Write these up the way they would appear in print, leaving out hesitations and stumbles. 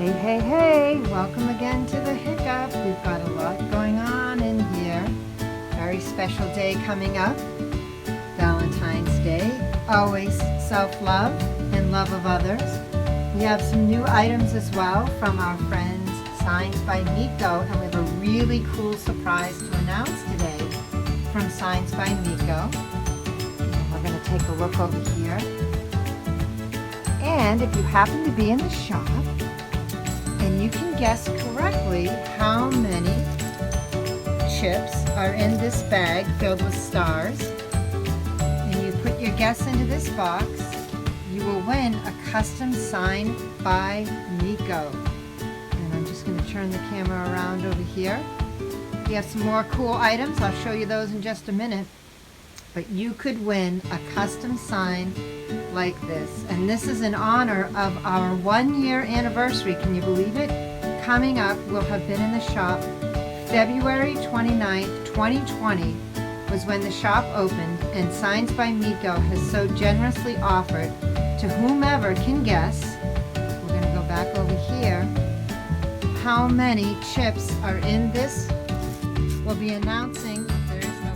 Hey, hey, hey, welcome again to the Hiccup. We've got a lot going on in here. Very special day coming up. Valentine's Day. Always self-love and love of others. We have some new items as well from our friends Signs by MiCo, and we have a really cool surprise to announce today from Signs by MiCo. We're going to take a look over here. And if you happen to be in the shop and you can guess correctly how many chips are in this bag filled with stars, and you put your guess into this box, you will win a custom sign by MiCo. And I'm just going to turn the camera around over here. We have some more cool items. I'll show you those in just a minute. But you could win a custom sign like this. And this is in honor of our 1-year anniversary. Can you believe it? Coming up, we'll have been in the shop. February 29th, 2020 was when the shop opened, and Signs by MiCo has so generously offered to whomever can guess, we're going to go back over here, how many chips are in this. We'll be announcing. There is no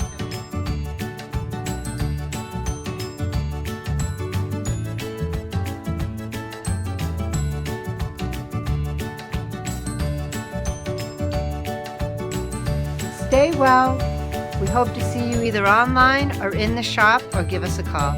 Stay well. We hope to see you either online or in the shop, or give us a call.